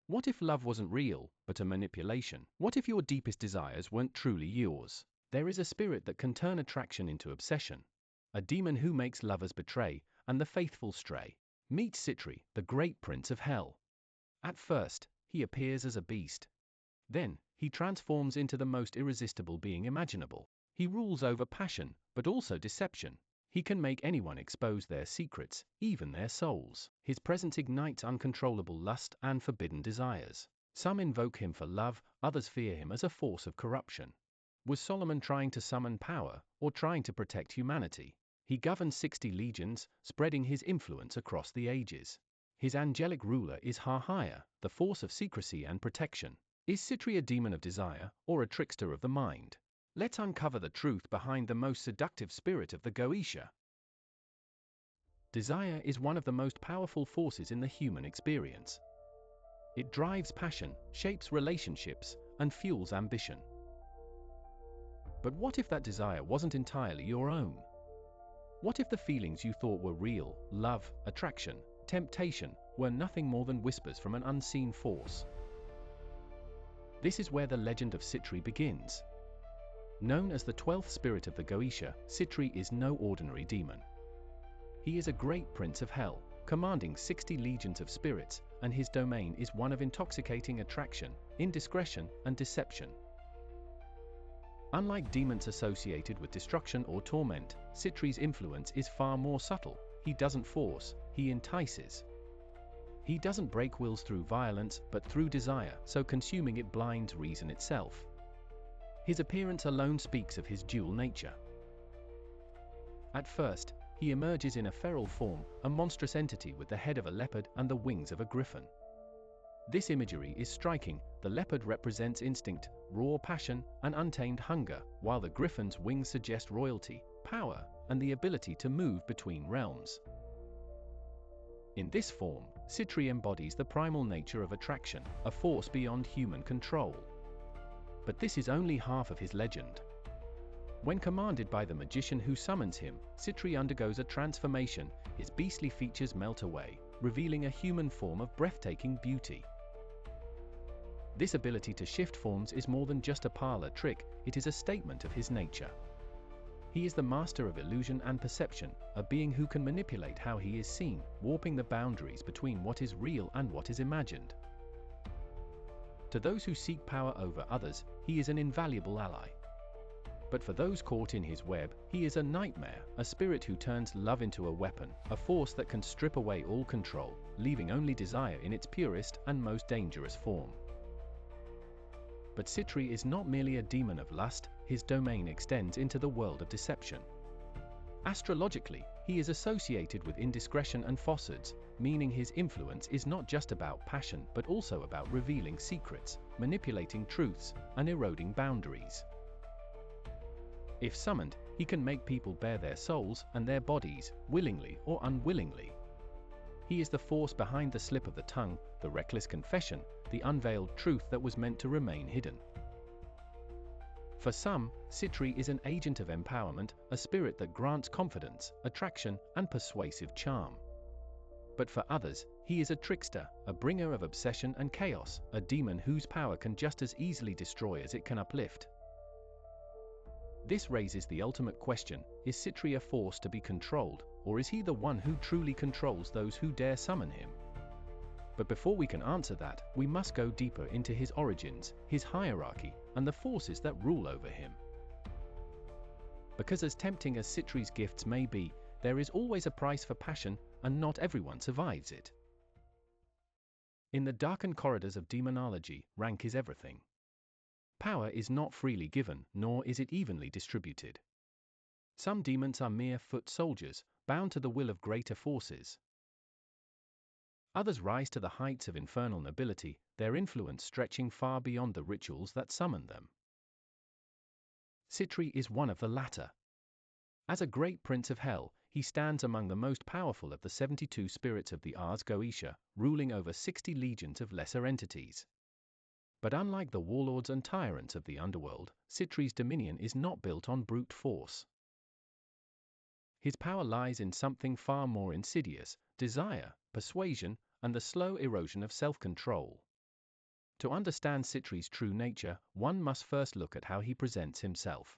What if love wasn't real, but a manipulation? What if your deepest desires weren't truly yours? There is a spirit that can turn attraction into obsession. A demon who makes lovers betray, and the faithful stray. Meet Sitri, the great prince of hell. At first, he appears as a beast. Then, he transforms into the most irresistible being imaginable. He rules over passion, but also deception. He can make anyone expose their secrets, even their souls. His presence ignites uncontrollable lust and forbidden desires. Some invoke him for love, others fear him as a force of corruption. Was Solomon trying to summon power, or trying to protect humanity? He governed 60 legions, spreading his influence across the ages. His angelic ruler is Har-Haya, the force of secrecy and protection. Is Sitri a demon of desire, or a trickster of the mind? Let's uncover the truth behind the most seductive spirit of the Goetia. Desire is one of the most powerful forces in the human experience. It drives passion, shapes relationships, and fuels ambition. But what if that desire wasn't entirely your own? What if the feelings you thought were real, love, attraction, temptation, were nothing more than whispers from an unseen force? This is where the legend of Sitri begins. Known as the 12th spirit of the Goetia, Sitri is no ordinary demon. He is a great prince of hell, commanding 60 legions of spirits, and his domain is one of intoxicating attraction, indiscretion, and deception. Unlike demons associated with destruction or torment, Sitri's influence is far more subtle. He doesn't force, he entices. He doesn't break wills through violence, but through desire, so consuming it blinds reason itself. His appearance alone speaks of his dual nature. At first, he emerges in a feral form, a monstrous entity with the head of a leopard and the wings of a griffin. This imagery is striking. The leopard represents instinct, raw passion, and untamed hunger, while the griffin's wings suggest royalty, power, and the ability to move between realms. In this form, Sitri embodies the primal nature of attraction, a force beyond human control. But this is only half of his legend. When commanded by the magician who summons him, Sitri undergoes a transformation. His beastly features melt away, revealing a human form of breathtaking beauty. This ability to shift forms is more than just a parlor trick, it is a statement of his nature. He is the master of illusion and perception, a being who can manipulate how he is seen, warping the boundaries between what is real and what is imagined. To those who seek power over others, he is an invaluable ally. But for those caught in his web, he is a nightmare, a spirit who turns love into a weapon, a force that can strip away all control, leaving only desire in its purest and most dangerous form. But Sitri is not merely a demon of lust, his domain extends into the world of deception. Astrologically, he is associated with indiscretion and falsehoods, meaning his influence is not just about passion but also about revealing secrets, manipulating truths, and eroding boundaries. If summoned, he can make people bare their souls and their bodies, willingly or unwillingly. He is the force behind the slip of the tongue, the reckless confession, the unveiled truth that was meant to remain hidden. For some, Sitri is an agent of empowerment, a spirit that grants confidence, attraction, and persuasive charm. But for others, he is a trickster, a bringer of obsession and chaos, a demon whose power can just as easily destroy as it can uplift. This raises the ultimate question: is Sitri a force to be controlled, or is he the one who truly controls those who dare summon him? But before we can answer that, we must go deeper into his origins, his hierarchy, and the forces that rule over him. Because as tempting as Sitri's gifts may be, there is always a price for passion, and not everyone survives it. In the darkened corridors of demonology, rank is everything. Power is not freely given, nor is it evenly distributed. Some demons are mere foot soldiers, bound to the will of greater forces. Others rise to the heights of infernal nobility, their influence stretching far beyond the rituals that summon them. Sitri is one of the latter. As a great prince of hell, he stands among the most powerful of the 72 spirits of the Ars Goetia, ruling over 60 legions of lesser entities. But unlike the warlords and tyrants of the underworld, Sitri's dominion is not built on brute force. His power lies in something far more insidious: desire, persuasion, and the slow erosion of self-control. To understand Sitri's true nature, one must first look at how he presents himself.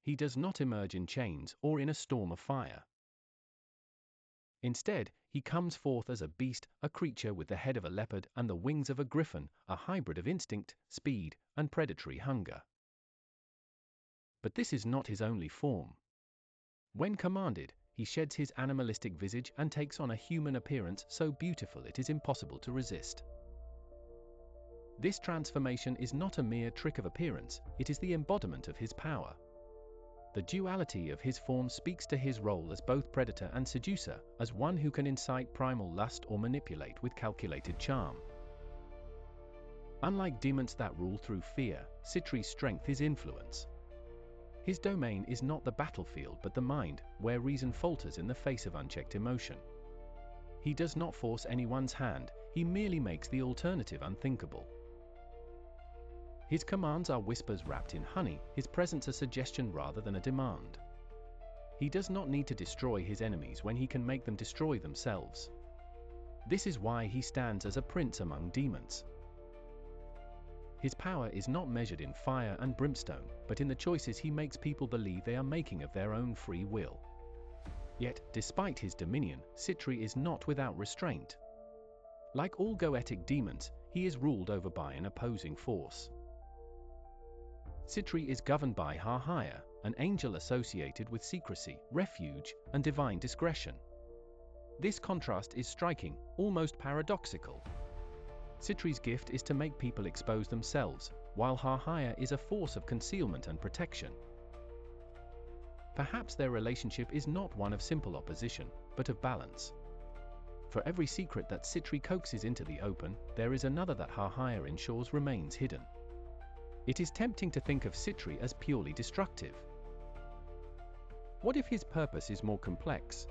He does not emerge in chains or in a storm of fire. Instead, he comes forth as a beast, a creature with the head of a leopard and the wings of a griffin, a hybrid of instinct, speed, and predatory hunger. But this is not his only form. When commanded, he sheds his animalistic visage and takes on a human appearance so beautiful it is impossible to resist. This transformation is not a mere trick of appearance, it is the embodiment of his power. The duality of his form speaks to his role as both predator and seducer, as one who can incite primal lust or manipulate with calculated charm. Unlike demons that rule through fear, Sitri's strength is influence. His domain is not the battlefield but the mind, where reason falters in the face of unchecked emotion. He does not force anyone's hand, he merely makes the alternative unthinkable. His commands are whispers wrapped in honey, his presence a suggestion rather than a demand. He does not need to destroy his enemies when he can make them destroy themselves. This is why he stands as a prince among demons. His power is not measured in fire and brimstone, but in the choices he makes people believe they are making of their own free will. Yet, despite his dominion, Sitri is not without restraint. Like all goetic demons, he is ruled over by an opposing force. Sitri is governed by Har-Haya, an angel associated with secrecy, refuge, and divine discretion. This contrast is striking, almost paradoxical. Sitri's gift is to make people expose themselves, while Har-Haya is a force of concealment and protection. Perhaps their relationship is not one of simple opposition, but of balance. For every secret that Sitri coaxes into the open, there is another that Har-Haya ensures remains hidden. It is tempting to think of Sitri as purely destructive. What if his purpose is more complex?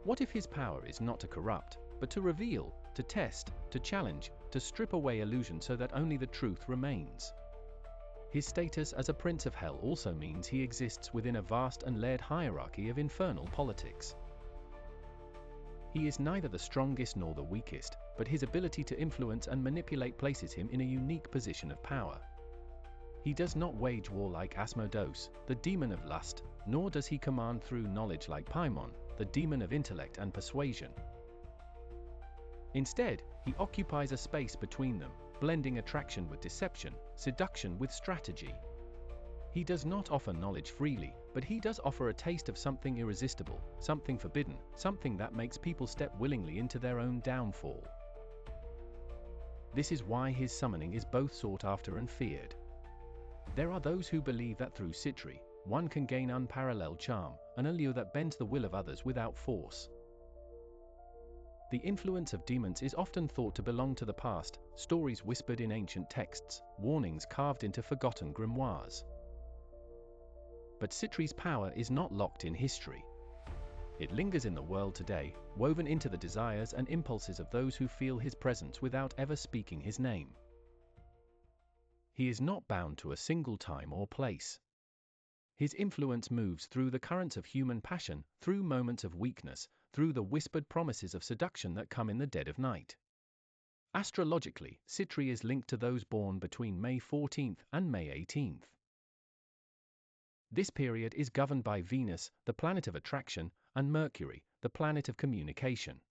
What if his power is not to corrupt, but to reveal, to test, to challenge, to strip away illusion so that only the truth remains? His status as a prince of hell also means he exists within a vast and layered hierarchy of infernal politics. He is neither the strongest nor the weakest, but his ability to influence and manipulate places him in a unique position of power. He does not wage war like Asmodeus, the demon of lust, nor does he command through knowledge like Paimon, the demon of intellect and persuasion. Instead, he occupies a space between them, blending attraction with deception, seduction with strategy. He does not offer knowledge freely, but he does offer a taste of something irresistible, something forbidden, something that makes people step willingly into their own downfall. This is why his summoning is both sought after and feared. There are those who believe that through Sitri, one can gain unparalleled charm, an allure that bends the will of others without force. The influence of demons is often thought to belong to the past, stories whispered in ancient texts, warnings carved into forgotten grimoires. But Sitri's power is not locked in history. It lingers in the world today, woven into the desires and impulses of those who feel his presence without ever speaking his name. He is not bound to a single time or place. His influence moves through the currents of human passion, through moments of weakness, through the whispered promises of seduction that come in the dead of night. Astrologically, Sitri is linked to those born between May 14th and May 18th. This period is governed by Venus, the planet of attraction, and Mercury, the planet of communication.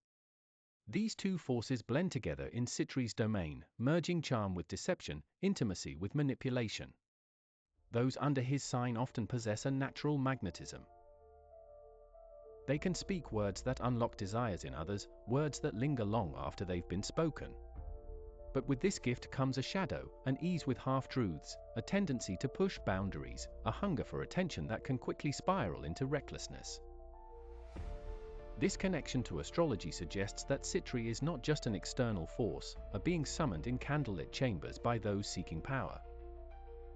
These two forces blend together in Sitri's domain, merging charm with deception, intimacy with manipulation. Those under his sign often possess a natural magnetism. They can speak words that unlock desires in others, words that linger long after they've been spoken. But with this gift comes a shadow, an ease with half-truths, a tendency to push boundaries, a hunger for attention that can quickly spiral into recklessness. This connection to astrology suggests that Sitri is not just an external force, a being summoned in candlelit chambers by those seeking power.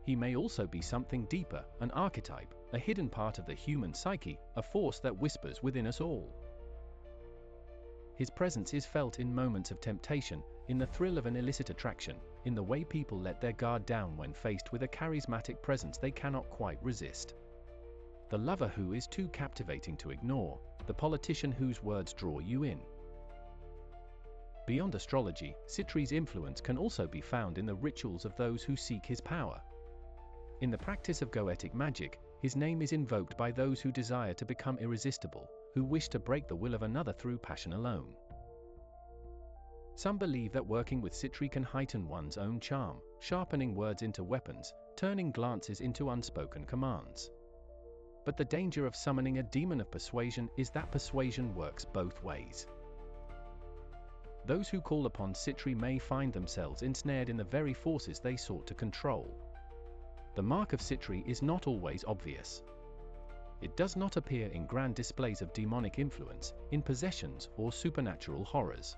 He may also be something deeper, an archetype, a hidden part of the human psyche, a force that whispers within us all. His presence is felt in moments of temptation, in the thrill of an illicit attraction, in the way people let their guard down when faced with a charismatic presence they cannot quite resist. The lover who is too captivating to ignore, the politician whose words draw you in. Beyond astrology, Sitri's influence can also be found in the rituals of those who seek his power. In the practice of goetic magic, his name is invoked by those who desire to become irresistible, who wish to break the will of another through passion alone. Some believe that working with Sitri can heighten one's own charm, sharpening words into weapons, turning glances into unspoken commands. But the danger of summoning a demon of persuasion is that persuasion works both ways. Those who call upon Sitri may find themselves ensnared in the very forces they sought to control. The mark of Sitri is not always obvious. It does not appear in grand displays of demonic influence, in possessions or supernatural horrors.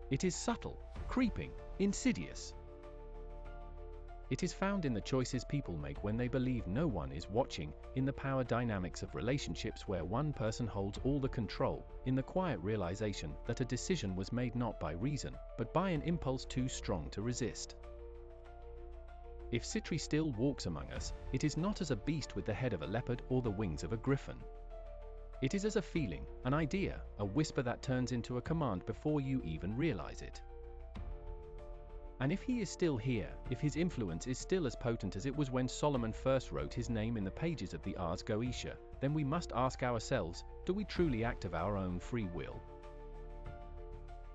It is subtle, creeping, insidious. It is found in the choices people make when they believe no one is watching, in the power dynamics of relationships where one person holds all the control, in the quiet realization that a decision was made not by reason, but by an impulse too strong to resist. If Sitri still walks among us, it is not as a beast with the head of a leopard or the wings of a griffin. It is as a feeling, an idea, a whisper that turns into a command before you even realize it. And if he is still here, if his influence is still as potent as it was when Solomon first wrote his name in the pages of the Ars Goetia, then we must ask ourselves, do we truly act of our own free will?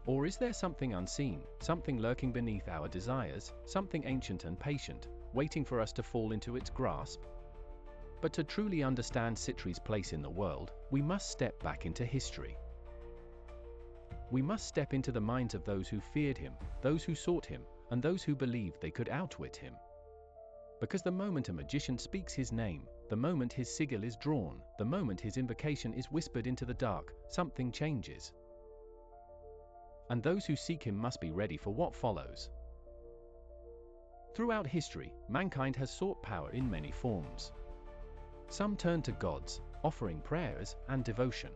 Or is there something unseen, something lurking beneath our desires, something ancient and patient, waiting for us to fall into its grasp? But to truly understand Sitri's place in the world, we must step back into history. We must step into the minds of those who feared him, those who sought him, and those who believed they could outwit him. Because the moment a magician speaks his name, the moment his sigil is drawn, the moment his invocation is whispered into the dark, something changes. And those who seek him must be ready for what follows. Throughout history, mankind has sought power in many forms. Some turned to gods, offering prayers and devotion.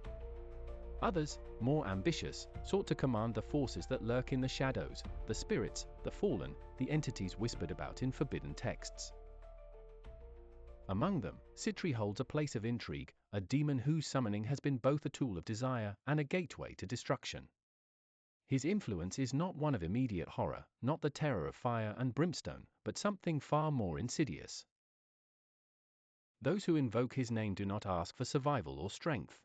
Others, more ambitious, sought to command the forces that lurk in the shadows, the spirits, the fallen, the entities whispered about in forbidden texts. Among them, Sitri holds a place of intrigue, a demon whose summoning has been both a tool of desire and a gateway to destruction. His influence is not one of immediate horror, not the terror of fire and brimstone, but something far more insidious. Those who invoke his name do not ask for survival or strength.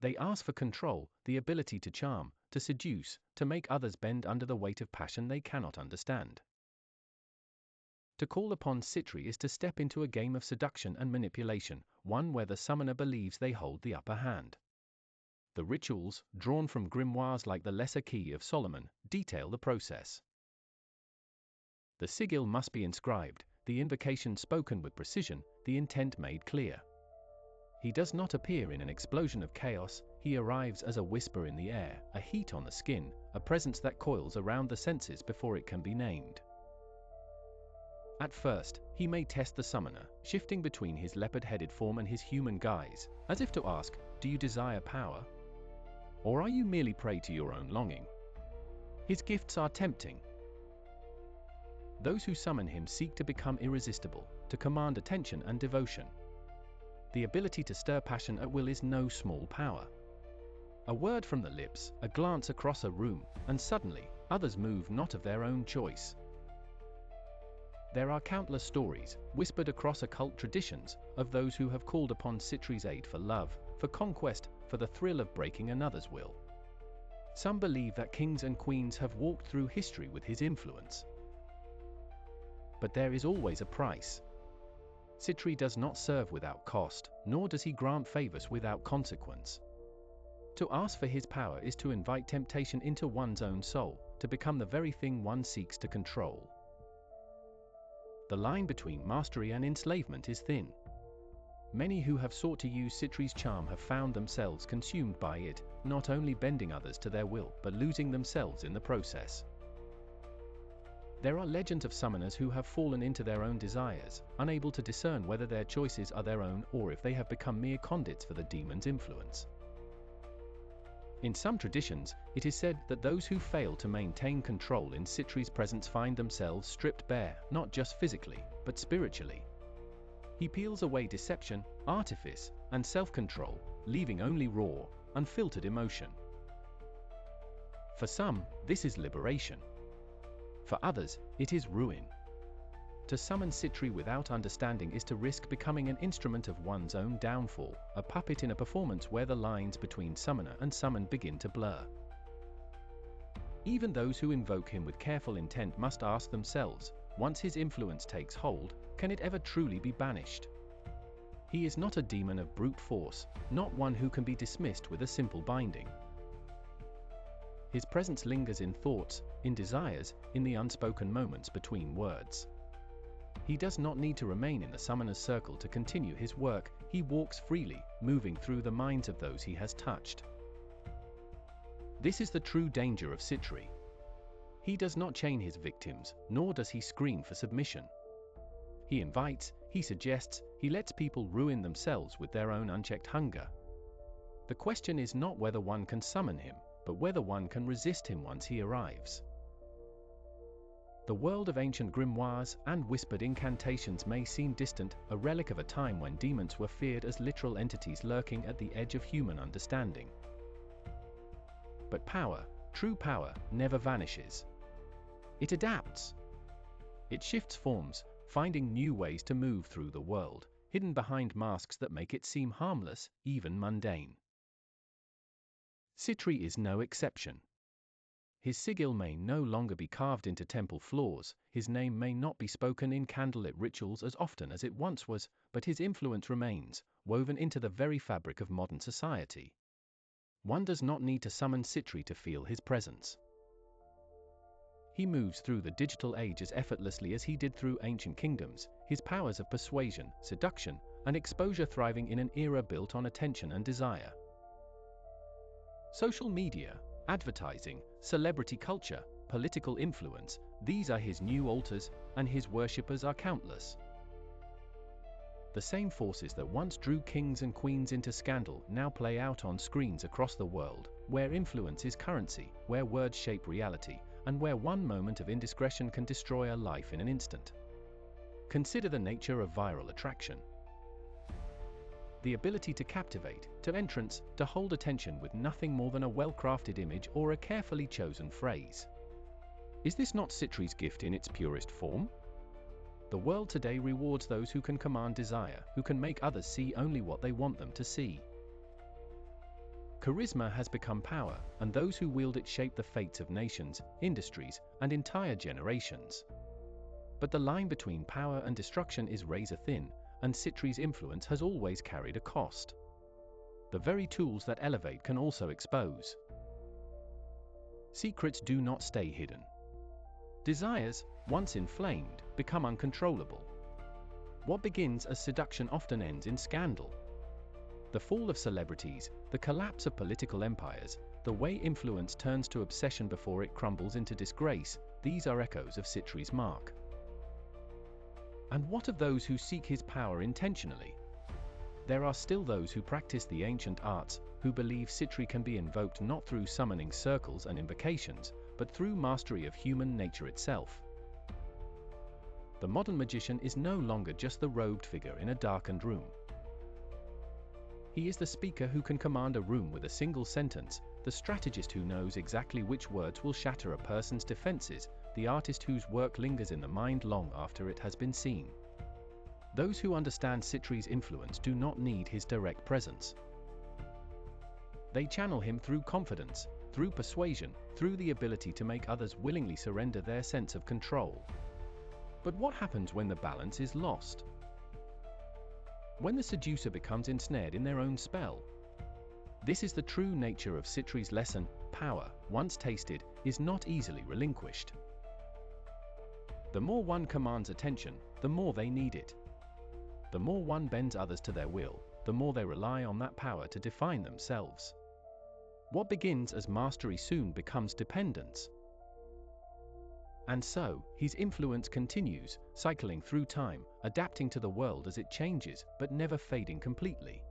They ask for control, the ability to charm, to seduce, to make others bend under the weight of passion they cannot understand. To call upon Sitri is to step into a game of seduction and manipulation, one where the summoner believes they hold the upper hand. The rituals, drawn from grimoires like the Lesser Key of Solomon, detail the process. The sigil must be inscribed, the invocation spoken with precision, the intent made clear. He does not appear in an explosion of chaos, he arrives as a whisper in the air, a heat on the skin, a presence that coils around the senses before it can be named. At first, he may test the summoner, shifting between his leopard-headed form and his human guise, as if to ask, do you desire power? Or are you merely prey to your own longing? His gifts are tempting. Those who summon him seek to become irresistible, to command attention and devotion. The ability to stir passion at will is no small power. A word from the lips, a glance across a room, and suddenly, others move not of their own choice. There are countless stories, whispered across occult traditions, of those who have called upon Sitri's aid for love, for conquest, for the thrill of breaking another's will. Some believe that kings and queens have walked through history with his influence. But there is always a price. Sitri does not serve without cost, nor does he grant favors without consequence. To ask for his power is to invite temptation into one's own soul, to become the very thing one seeks to control. The line between mastery and enslavement is thin. Many who have sought to use Sitri's charm have found themselves consumed by it, not only bending others to their will, but losing themselves in the process. There are legends of summoners who have fallen into their own desires, unable to discern whether their choices are their own or if they have become mere conduits for the demon's influence. In some traditions, it is said that those who fail to maintain control in Sitri's presence find themselves stripped bare, not just physically, but spiritually. He peels away deception, artifice, and self-control, leaving only raw, unfiltered emotion. For some, this is liberation. For others, it is ruin. To summon Sitri without understanding is to risk becoming an instrument of one's own downfall, a puppet in a performance where the lines between summoner and summoned begin to blur. Even those who invoke him with careful intent must ask themselves, once his influence takes hold, can it ever truly be banished? He is not a demon of brute force, not one who can be dismissed with a simple binding. His presence lingers in thoughts, in desires, in the unspoken moments between words. He does not need to remain in the summoner's circle to continue his work, he walks freely, moving through the minds of those he has touched. This is the true danger of Sitri. He does not chain his victims, nor does he scream for submission. He invites, he suggests, he lets people ruin themselves with their own unchecked hunger. The question is not whether one can summon him, but whether one can resist him once he arrives. The world of ancient grimoires and whispered incantations may seem distant, a relic of a time when demons were feared as literal entities lurking at the edge of human understanding. But power, true power, never vanishes. It adapts. It shifts forms, finding new ways to move through the world, hidden behind masks that make it seem harmless, even mundane. Sitri is no exception. His sigil may no longer be carved into temple floors, his name may not be spoken in candlelit rituals as often as it once was, but his influence remains, woven into the very fabric of modern society. One does not need to summon Sitri to feel his presence. He moves through the digital age as effortlessly as he did through ancient kingdoms, his powers of persuasion, seduction, and exposure thriving in an era built on attention and desire. Social media, advertising, celebrity culture, political influence, these are his new altars, and his worshippers are countless. The same forces that once drew kings and queens into scandal now play out on screens across the world, where influence is currency, where words shape reality, and where one moment of indiscretion can destroy a life in an instant. Consider the nature of viral attraction. The ability to captivate, to entrance, to hold attention with nothing more than a well-crafted image or a carefully chosen phrase. Is this not Sitri's gift in its purest form? The world today rewards those who can command desire, who can make others see only what they want them to see. Charisma has become power, and those who wield it shape the fates of nations, industries, and entire generations. But the line between power and destruction is razor thin, and Sitri's influence has always carried a cost. The very tools that elevate can also expose. Secrets do not stay hidden. Desires, once inflamed, become uncontrollable. What begins as seduction often ends in scandal. The fall of celebrities, the collapse of political empires, the way influence turns to obsession before it crumbles into disgrace, these are echoes of Sitri's mark. And what of those who seek his power intentionally? There are still those who practice the ancient arts, who believe Sitri can be invoked not through summoning circles and invocations, but through mastery of human nature itself. The modern magician is no longer just the robed figure in a darkened room. He is the speaker who can command a room with a single sentence, the strategist who knows exactly which words will shatter a person's defenses, the artist whose work lingers in the mind long after it has been seen. Those who understand Sitri's influence do not need his direct presence. They channel him through confidence, through persuasion, through the ability to make others willingly surrender their sense of control. But what happens when the balance is lost? When the seducer becomes ensnared in their own spell? This is the true nature of Sitri's lesson: power, once tasted, is not easily relinquished. The more one commands attention, the more they need it. The more one bends others to their will, the more they rely on that power to define themselves. What begins as mastery soon becomes dependence. And so, his influence continues, cycling through time, adapting to the world as it changes, but never fading completely.